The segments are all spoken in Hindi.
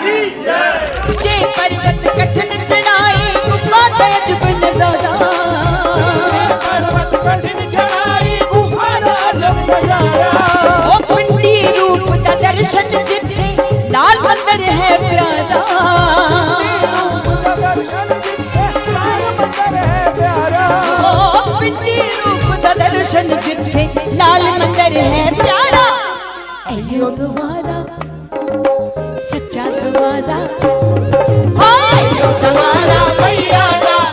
ऊंचे पर्वत कठिन चढ़ाई गुफा तेजब नजारा ओ पिंडी रूप का दर्शन जिथे लाल मंदिर है प्यारा ओ पिंडी रूप का दर्शन जिथे लाल मंदिर है प्यारा अयो दोबारा सच्चा दोबारा अयो दोबारा भैया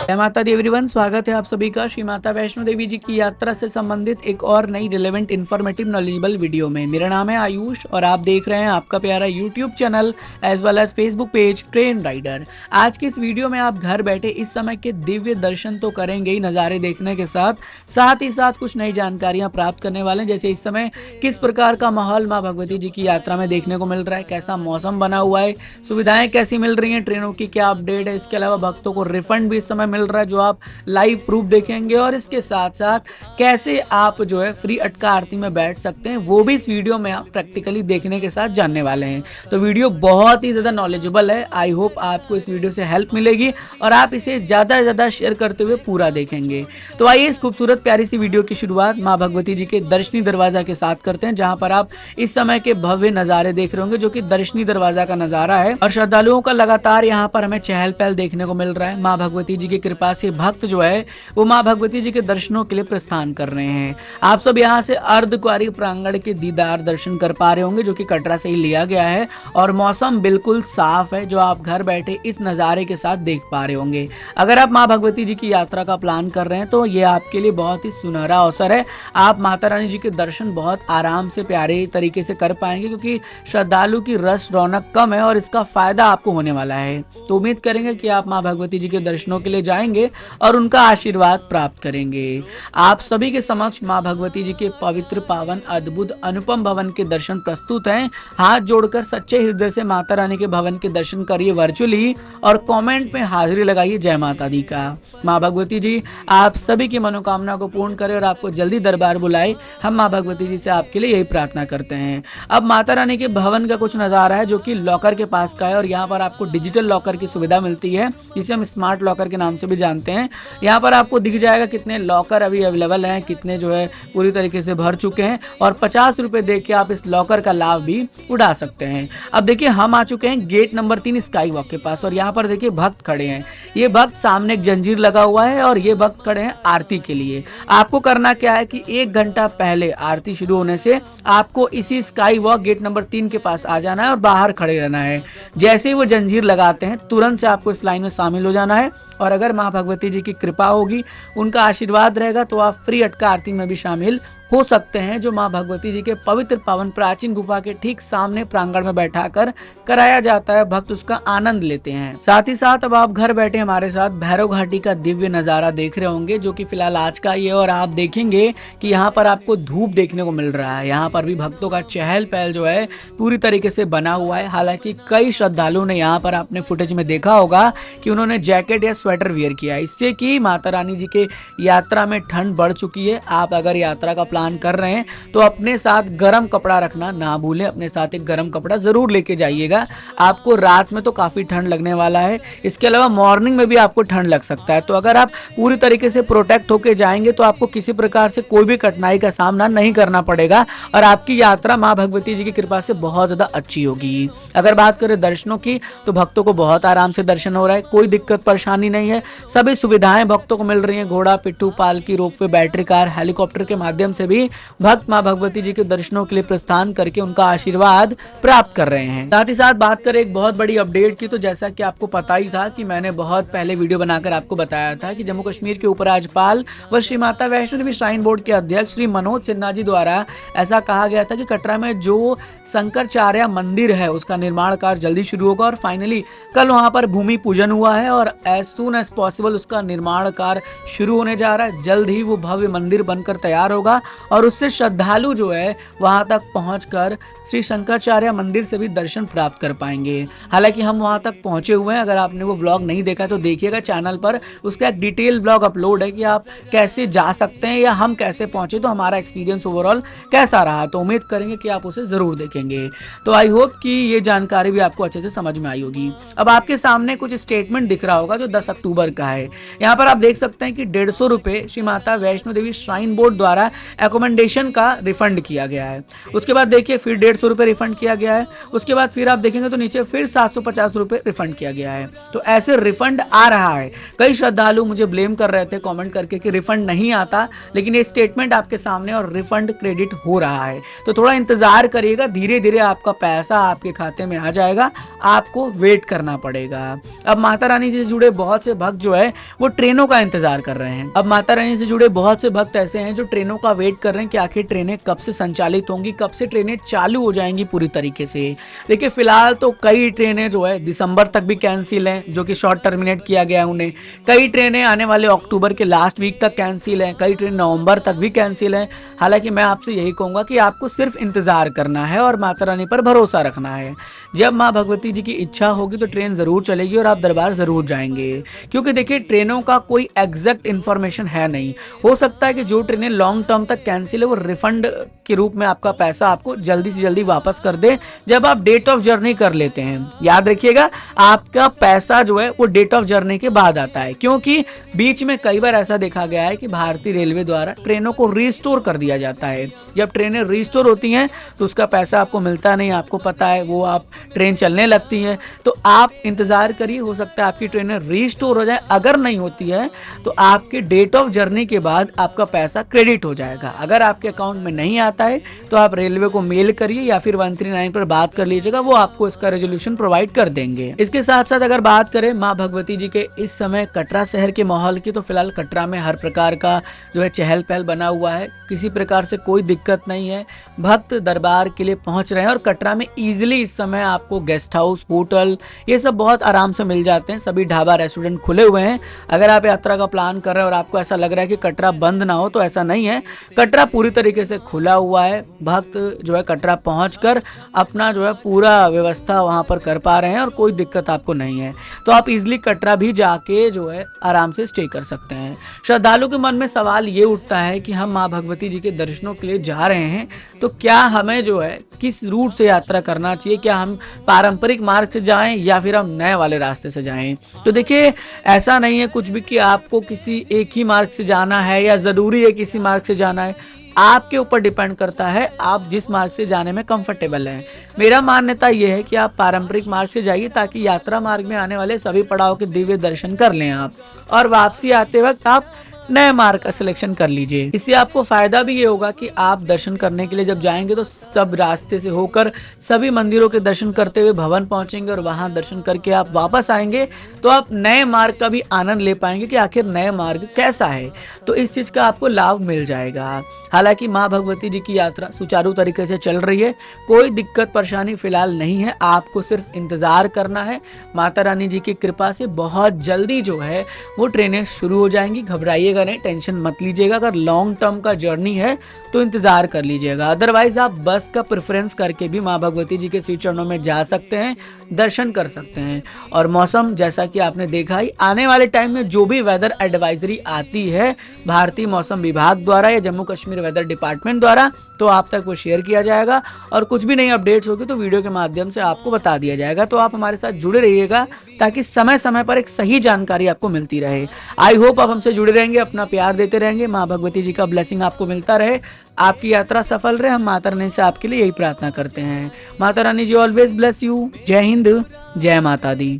जय माता दी एवरीवन, स्वागत है आप सभी का श्री माता वैष्णो देवी जी की यात्रा से संबंधित एक और नई रिलेवेंट इन्फॉर्मेटिव नॉलेजेबल वीडियो में। मेरा नाम है आयुष और आप देख रहे हैं आपका प्यारा YouTube channel as well as Facebook page Train Rider. आज की इस वीडियो में आप घर बैठे इस समय के दिव्य दर्शन तो करेंगे ही, नज़ारे देखने के साथ ही साथ कुछ नई जानकारियां प्राप्त करने वाले हैं। जैसे इस समय किस प्रकार का माहौल माँ भगवती जी की यात्रा में देखने को मिल रहा है, कैसा मौसम बना हुआ है, सुविधाएं कैसी मिल रही हैं, ट्रेनों की क्या अपडेट है। इसके अलावा भक्तों को रिफंड भी इस समय मिल रहा है जो आप लाइव प्रूफ देखेंगे, और इसके साथ साथ कैसे आप जो है फ्री अटका आरती में बैठ सकते हैं वो भी इस वीडियो में आप प्रैक्टिकली देखने के साथ जानने वाले हैं। तो वीडियो बहुत ही ज्यादा नॉलेजेबल है। आई होप आपको इस वीडियो से हेल्प मिलेगी और आप इसे ज्यादा से ज्यादा शेयर करते हुए पूरा देखेंगे। तो आइए इस खूबसूरत प्यारी सी वीडियो की शुरुआत माँ भगवती जी के दर्शनी दरवाजा के साथ करते हैं, जहां पर आप इस समय के भव्य नजारे देख रहे होंगे जो कि दर्शनी दरवाजा का नजारा है। और श्रद्धालुओं का लगातार यहाँ पर हमें चहल पहल देखने को मिल रहा है। माँ भगवती जी की कृपा से भक्त जो है वो माँ भगवती जी के दर्शनों के लिए प्रस्थान कर रहे हैं। आप सब यहाँ से अर्धकुंवारी प्रांगण के दीदार दर्शन कर पा रहे होंगे जो कि कटरा से ही लिया गया है, और मौसम बिल्कुल साफ है जो आप घर बैठे इस नज़ारे के साथ देख पा रहे होंगे। अगर आप माँ भगवती जी की यात्रा का प्लान कर रहे हैं तो ये आपके लिए बहुत ही सुनहरा अवसर है। आप माता रानी जी के दर्शन बहुत आराम से प्यारे तरीके से कर पाएंगे क्योंकि श्रद्धालु की रस रौनक कम है और इसका फायदा आपको होने वाला है। तो उम्मीद करेंगे कि आप माँ भगवती जी के दर्शनों के लिए जाएंगे और उनका आशीर्वाद प्राप्त करेंगे। आप सभी के समक्ष माँ भगवती जी के पवित्र पावन अद्भुत अनुपम भवन के दर्शन प्रस्तुत हैं। हाथ जोड़कर सच्चे हृदय से माता रानी के भवन के दर्शन करिए वर्चुअली और कमेंट में हाजिरी लगाइए जय माता दी का। माँ भगवती जी आप सभी की मनोकामना को पूर्ण करें और आपको जल्दी दरबार बुलाए। हम माँ भगवती जी से आपके लिए यही प्रार्थना करते हैं। अब माता रानी के भवन का कुछ नजारा है जो कि लॉकर के पास का है, और यहाँ पर आपको डिजिटल लॉकर की सुविधा मिलती है जिसे हम स्मार्ट लॉकर के नाम से भी जानते हैं। यहाँ पर आपको दिख जाएगा कितने लॉकर अभी अवेलेबल हैं, कितने जो है पूरी तरीके से भर चुके हैं, और 50 रुपए दे के आप इस लॉकर का लाभ भी उठा सकते हैं। अब देखिए हम आ चुके हैं गेट नंबर 3 स्काई वॉक के पास, और यहाँ पर देखिए भक्त खड़े हैं। ये भक्त सामने एक जंजीर लगा हुआ है और ये भक्त खड़े हैं आरती के लिए। आपको करना क्या है कि 1 घंटा पहले आरती शुरू होने से आपको इसी स्काई वॉक गेट नंबर 3 के पास आ जाना है और बाहर खड़े रहना है। जैसे ही वो जंजीर लगाते हैं तुरंत से आपको इस लाइन में शामिल हो जाना है, और अगर माँ भगवती जी की कृपा होगी, उनका आशीर्वाद रहेगा तो आप फ्री अटका आरती में भी शामिल हो सकते हैं, जो माँ भगवती जी के पवित्र पावन प्राचीन गुफा के ठीक सामने प्रांगण में बैठाकर कराया जाता है। भक्त उसका आनंद लेते हैं। साथ ही साथ अब आप घर बैठे हमारे साथ भैरव घाटी का दिव्य नजारा देख रहे होंगे जो कि फिलहाल आज का ही है, और आप देखेंगे कि यहाँ पर आपको धूप देखने को मिल रहा है। यहाँ पर भी भक्तों का चहल पहल जो है पूरी तरीके से बना हुआ है। हालांकि कई श्रद्धालुओं ने यहाँ पर आपने फुटेज में देखा होगा कि उन्होंने जैकेट या स्वेटर वियर किया है, इससे कि माता रानी जी के यात्रा में ठंड बढ़ चुकी है। आप अगर यात्रा का प्लान कर रहे हैं तो अपने साथ गर्म कपड़ा रखना ना भूलें। अपने साथ एक गर्म कपड़ा जरूर लेके जाइएगा। आपको रात में तो काफी ठंड लगने वाला है, इसके अलावा मॉर्निंग में भी आपको ठंड लग सकता है। तो अगर आप पूरी तरीके से प्रोटेक्ट होके जाएंगे तो आपको किसी प्रकार से कोई भी कठिनाई का सामना नहीं करना पड़ेगा, और आपकी यात्रा माँ भगवती जी की कृपा से बहुत ज्यादा अच्छी होगी। अगर बात करें दर्शनों की तो भक्तों को बहुत आराम से दर्शन हो रहा है, कोई दिक्कत परेशानी नहीं है। सभी सुविधाएं भक्तों को मिल रही है। घोड़ा, पिट्ठू, पालकी, रोपवे, बैटरी कार, हेलीकॉप्टर के माध्यम से भी भक्त माँ भगवती जी के दर्शनों के लिए प्रस्थान करके उनका आशीर्वाद प्राप्त कर रहे हैं। साथ ही साथ बात करें एक बहुत बड़ी अपडेट की, तो जैसा कि आपको पता ही था कि मैंने बहुत पहले वीडियो बनाकर आपको बताया था कि जम्मू कश्मीर के उपराज्यपाल व श्री माता वैष्णो देवी श्राइन बोर्ड के अध्यक्ष श्री मनोज सिन्हा जी द्वारा ऐसा कहा गया था कि कटरा में जो शंकराचार्य मंदिर है उसका निर्माण कार्य जल्दी शुरू होगा, और फाइनली कल वहां पर भूमि पूजन हुआ है और एज सून एज पॉसिबल उसका निर्माण कार्य शुरू होने जा रहा है। जल्द ही वो भव्य मंदिर बनकर तैयार होगा और उससे श्रद्धालु जो है वहां तक पहुंचकर श्री शंकराचार्य मंदिर से भी दर्शन प्राप्त कर पाएंगे। हालांकि हम वहां तक पहुंचे हुए हैं, अगर आपने वो व्लॉग नहीं देखा तो देखिएगा, चैनल पर उसका एक डिटेल व्लॉग अपलोड है कि आप कैसे जा सकते हैं या हम कैसे पहुंचे, तो हमारा एक्सपीरियंस ओवरऑल कैसा रहा। तो उम्मीद करेंगे कि आप उसे जरूर देखेंगे। तो आई होप कि ये जानकारी भी आपको अच्छे से समझ में आई होगी। अब आपके सामने कुछ स्टेटमेंट दिख रहा होगा जो 10 अक्टूबर का है। यहाँ पर आप देख सकते हैं कि 150 रुपए श्री माता वैष्णो देवी श्राइन बोर्ड द्वारा एकोमेंडेशन का रिफंड किया गया है। उसके बाद देखिए फिर 150 रुपए रिफंड किया गया है। उसके बाद फिर आप देखेंगे तो नीचे फिर 750 रुपए रिफंड किया गया है। तो ऐसे रिफंड आ रहा है। कई श्रद्धालु मुझे ब्लेम कर रहे थे कमेंट करके कि रिफंड नहीं आता, लेकिन ये स्टेटमेंट आपके सामने और रिफंड क्रेडिट हो रहा है। तो थोड़ा इंतजार करिएगा, धीरे धीरे आपका पैसा आपके खाते में आ जाएगा, आपको वेट करना पड़ेगा। अब माता रानी से जुड़े बहुत से भक्त जो है वो ट्रेनों का इंतजार कर रहे हैं। अब माता रानी से जुड़े बहुत से भक्त ऐसे हैं जो ट्रेनों का वेट कर रहे हैं कि आखिर ट्रेनें कब से संचालित होंगी, कब से ट्रेनें चालू हो जाएंगी पूरी तरीके से। देखिए फिलहाल तो कई ट्रेनें जो है दिसंबर तक भी कैंसिल हैं, जो कि शॉर्ट टर्मिनेट किया गया है उन्हें। कई ट्रेनें आने वाले अक्टूबर के लास्ट वीक तक कैंसिल हैं, कई ट्रेन नवंबर तक भी कैंसिल हैं। हालांकि मैं आपसे यही कहूंगा कि आपको सिर्फ इंतजार करना है और माता रानी पर भरोसा रखना है। जब माँ भगवती जी की इच्छा होगी तो ट्रेन जरूर चलेगी और आप दरबार जरूर जाएंगे। क्योंकि देखिए ट्रेनों का कोई एग्जैक्ट इन्फॉर्मेशन है नहीं, हो सकता है कि जो ट्रेनें लॉन्ग टर्म तक कैंसिल है वो रिफंड के रूप में आपका पैसा आपको जल्दी से जल्दी वापस कर दे जब आप डेट ऑफ जर्नी कर लेते हैं। याद रखिएगा आपका पैसा जो है वो डेट ऑफ जर्नी के बाद आता है, क्योंकि बीच में कई बार ऐसा देखा गया है कि भारतीय रेलवे द्वारा ट्रेनों को रिस्टोर कर दिया जाता है। जब ट्रेनें रिस्टोर होती हैं तो उसका पैसा आपको मिलता नहीं, आपको पता है, वो आप ट्रेन चलने लगती है। तो आप इंतजार करिए, हो सकता है आपकी ट्रेनें रिस्टोर हो जाए। अगर नहीं होती है तो आपके डेट ऑफ जर्नी के बाद आपका पैसा क्रेडिट हो जाएगा। अगर आपके अकाउंट में नहीं आता है तो आप रेलवे को मेल करिए या फिर 139 पर बात कर लीजिएगा, वो आपको इसका रेजोल्यूशन प्रोवाइड कर देंगे। इसके साथ साथ अगर बात करें माँ भगवती जी के इस समय कटरा शहर के माहौल की, तो फिलहाल कटरा में हर प्रकार का जो है चहल पहल बना हुआ है, किसी प्रकार से कोई दिक्कत नहीं है। भक्त दरबार के लिए पहुंच रहे हैं और कटरा में इजीली इस समय आपको गेस्ट हाउस, होटल, ये सब बहुत आराम से मिल जाते हैं। सभी ढाबा, रेस्टोरेंट खुले हुए हैं। अगर आप यात्रा का प्लान कर रहे हैं और आपको ऐसा लग रहा है कि कटरा बंद ना हो, तो ऐसा नहीं है। कटरा पूरी तरीके से खुला हुआ है। भक्त जो है कटरा पहुंचकर अपना जो है पूरा व्यवस्था वहां पर कर पा रहे हैं और कोई दिक्कत आपको नहीं है। तो आप इजीली कटरा भी जाके जो है आराम से स्टे कर सकते हैं। श्रद्धालु के मन में सवाल ये उठता है कि हम माँ भगवती जी के दर्शनों के लिए जा रहे हैं, तो क्या हमें जो है किस रूट से यात्रा करना चाहिए? क्या हम पारंपरिक मार्ग से जाएं या फिर हम नए वाले रास्ते से जाएं? तो देखिए ऐसा नहीं है कुछ भी कि आपको किसी एक ही मार्ग से जाना है या जरूरी है किसी मार्ग से जाना है। आपके ऊपर डिपेंड करता है आप जिस मार्ग से जाने में कंफर्टेबल हैं। मेरा मान्यता यह है कि आप पारंपरिक मार्ग से जाइए ताकि यात्रा मार्ग में आने वाले सभी पड़ाव के दिव्य दर्शन कर लें आप, और वापसी आते वक्त आप नए मार्ग का सिलेक्शन कर लीजिए। इससे आपको फायदा भी ये होगा कि आप दर्शन करने के लिए जब जाएंगे तो सब रास्ते से होकर सभी मंदिरों के दर्शन करते हुए भवन पहुंचेंगे और वहां दर्शन करके आप वापस आएंगे तो आप नए मार्ग का भी आनंद ले पाएंगे कि आखिर नए मार्ग कैसा है। तो इस चीज का आपको लाभ मिल जाएगा। हालांकि माँ भगवती जी की यात्रा सुचारू तरीके से चल रही है, कोई दिक्कत परेशानी फिलहाल नहीं है। आपको सिर्फ इंतजार करना है। माता रानी जी की कृपा से बहुत जल्दी जो है वो ट्रेनें शुरू हो जाएंगी। घबराइएगा नहीं, टेंशन मत लीजिएगा। अगर लॉन्ग टर्म का जर्नी है तो इंतजार कर लीजिएगा, अदरवाइज आप बस का प्रेफरेंस करके भी माँ भगवती जी के श्री चरणों में जा सकते हैं, दर्शन कर सकते हैं। और मौसम जैसा कि आपने देखा ही, आने वाले टाइम में जो भी वेदर एडवाइजरी आती है भारतीय मौसम विभाग द्वारा या जम्मू कश्मीर वेदर डिपार्टमेंट द्वारा, तो आप तक वो शेयर किया जाएगा। और कुछ भी नई अपडेट्स होगी तो वीडियो के माध्यम से आपको बता दिया जाएगा। तो आप हमारे साथ जुड़े रहिएगा ताकि समय समय पर एक सही जानकारी आपको मिलती रहे। आई होप आप हमसे जुड़े रहेंगे, अपना प्यार देते रहेंगे, माँ भगवती जी का ब्लेसिंग आपको मिलता रहे, आपकी यात्रा सफल रहे। हम माता रानी से आपके लिए यही प्रार्थना करते हैं। माता रानी जी ऑलवेज ब्लेस यू। जय हिंद, जय माता दी।